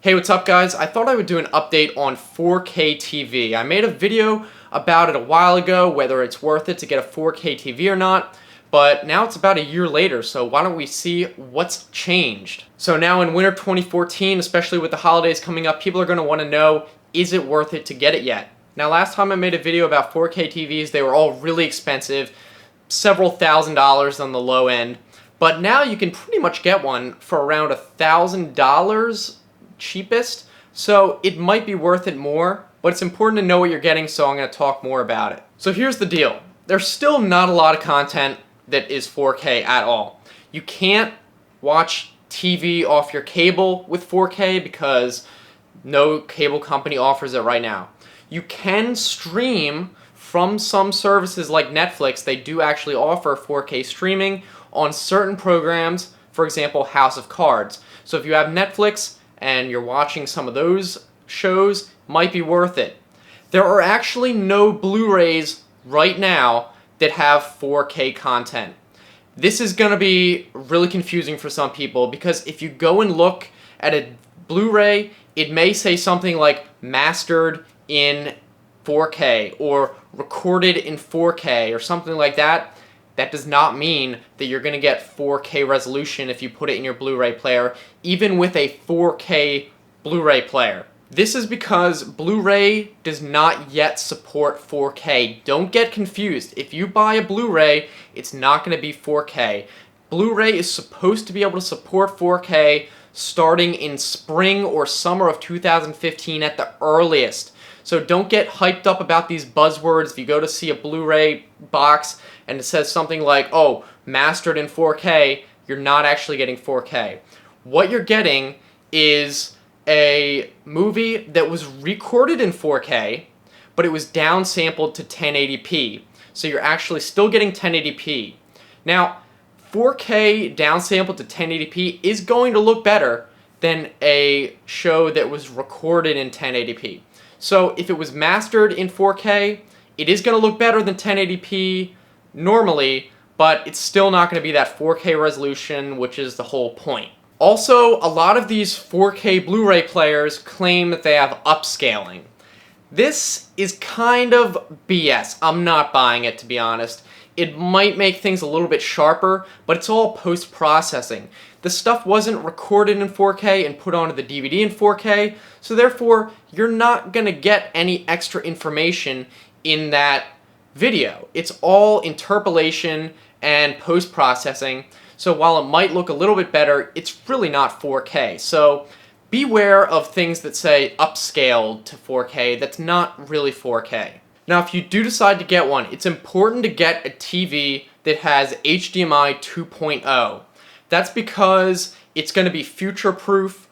Hey, what's up guys? I thought I would do an update on 4K TV. I made a video about it a while ago, whether it's worth it to get a 4K TV or not, but now it's about a year later, so why don't we see what's changed. So now in winter 2014, especially with the holidays coming up, people are going to want to know, is it worth it to get it yet? Now last time I made a video about 4K TVs, they were all really expensive, several $1,000s on the low end, but now you can pretty much get one for around $1,000 cheapest, so it might be worth it more, but it's important to know what you're getting, so I'm going to talk more about it. So here's the deal. There's still not a lot of content that is 4K at all. You can't watch TV off your cable with 4K because no cable company offers it right now. You can stream from some services like Netflix. They do actually offer 4K streaming on certain programs, for example, House of Cards. So if you have Netflix and you're watching some of those shows, might be worth it. There are actually no Blu-rays right now that have 4K content. This is going to be really confusing for some people because if you go and look at a Blu-ray, it may say something like mastered in 4K or recorded in 4K or something like that. That does not mean that you're going to get 4K resolution if you put it in your Blu-ray player, even with a 4K Blu-ray player. This is because Blu-ray does not yet support 4K. Don't get confused. If you buy a Blu-ray, it's not going to be 4K. Blu-ray is supposed to be able to support 4K starting in spring or summer of 2015 at the earliest. So don't get hyped up about these buzzwords. If you go to see a Blu-ray box and it says something like, oh, mastered in 4K, you're not actually getting 4K. What you're getting is a movie that was recorded in 4K, but it was downsampled to 1080p. So you're actually still getting 1080p. Now, 4K downsampled to 1080p is going to look better than a show that was recorded in 1080p. So if it was mastered in 4K, it is going to look better than 1080p normally, but it's still not going to be that 4K resolution, which is the whole point. Also, a lot of these 4K Blu-ray players claim that they have upscaling. This is kind of BS. I'm not buying it, to be honest. It might make things a little bit sharper, but it's all post-processing. The stuff wasn't recorded in 4K and put onto the DVD in 4K, so therefore you're not going to get any extra information in that video. It's all interpolation and post-processing, so while it might look a little bit better, it's really not 4K. So beware of things that say upscaled to 4K. That's not really 4K. Now, if you do decide to get one, it's important to get a TV that has HDMI 2.0. That's because it's going to be future-proof.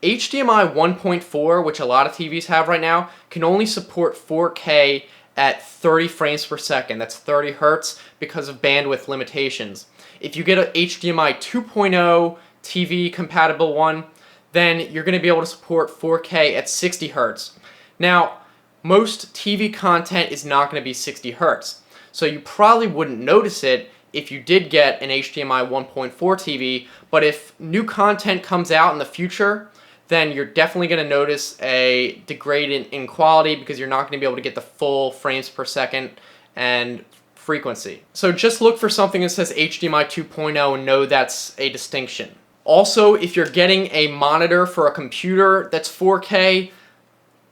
HDMI 1.4, which a lot of TVs have right now, can only support 4K at 30 frames per second. That's 30 hertz because of bandwidth limitations. If you get an HDMI 2.0 TV compatible one, then you're going to be able to support 4K at 60 hertz. Now, most TV content is not going to be 60 hertz, so you probably wouldn't notice it if you did get an HDMI 1.4 TV, but if new content comes out in the future, then you're definitely going to notice a degrade in quality because you're not going to be able to get the full frames per second and frequency. So just look for something that says HDMI 2.0 and know that's a distinction. Also, if you're getting a monitor for a computer that's 4K,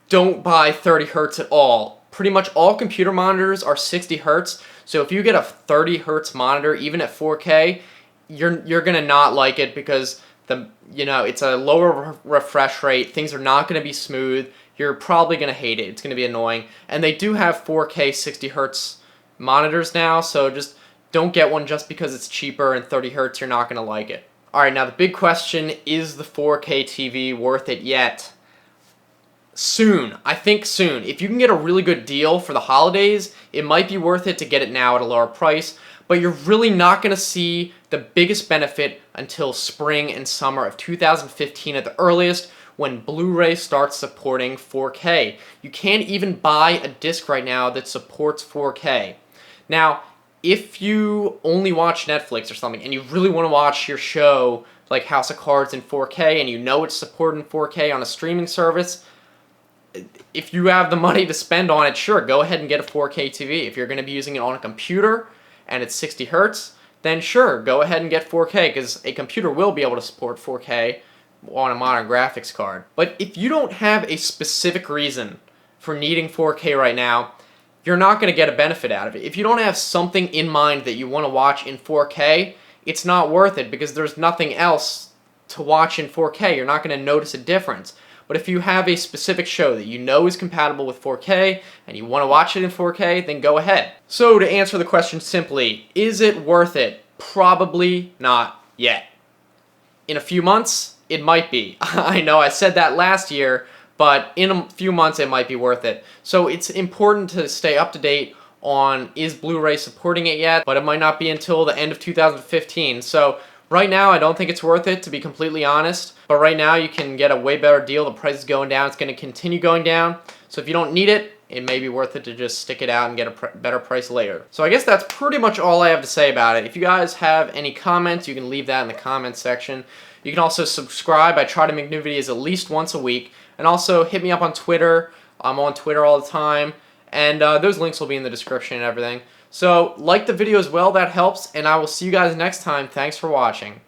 don't buy 30 hertz at all. Pretty much all computer monitors are 60 hertz, so if you get a 30 hertz monitor, even at 4K, you're gonna not like it because it's a lower refresh rate. Things are not gonna be smooth. You're probably gonna hate it. It's gonna be annoying. And they do have 4K 60 hertz monitors now, so just don't get one just because it's cheaper and 30 hertz. You're not gonna like it. All right, now the big question: is the 4K TV worth it yet? Soon. I think soon. If you can get a really good deal for the holidays, it might be worth it to get it now at a lower price, but you're really not going to see the biggest benefit until spring and summer of 2015 at the earliest, when Blu-ray starts supporting 4K. You can't even buy a disc right now that supports 4K. Now, if you only watch Netflix or something and you really want to watch your show like House of Cards in 4K and you know it's supported in 4K on a streaming service, if you have the money to spend on it, sure, go ahead and get a 4K TV. If you're going to be using it on a computer and it's 60 hertz, then sure, go ahead and get 4K, because a computer will be able to support 4K on a modern graphics card. But if you don't have a specific reason for needing 4K right now, you're not going to get a benefit out of it. If you don't have something in mind that you want to watch in 4K, it's not worth it, because there's nothing else to watch in 4K. You're not going to notice a difference. But if you have a specific show that you know is compatible with 4K and you want to watch it in 4K, then go ahead. So to answer the question simply, is it worth it? Probably not yet. In a few months, it might be. I know I said that last year, but in a few months it might be worth it. So it's important to stay up to date on, is Blu-ray supporting it yet? But it might not be until the end of 2015. So right now, I don't think it's worth it, to be completely honest. But right now, you can get a way better deal. The price is going down. It's going to continue going down. So if you don't need it, it may be worth it to just stick it out and get a better price later. So I guess that's pretty much all I have to say about it. If you guys have any comments, you can leave that in the comments section. You can also subscribe. I try to make new videos at least once a week. And also hit me up on Twitter. I'm on Twitter all the time. And those links will be in the description and everything. So like the video as well, that helps. And I will see you guys next time. Thanks for watching.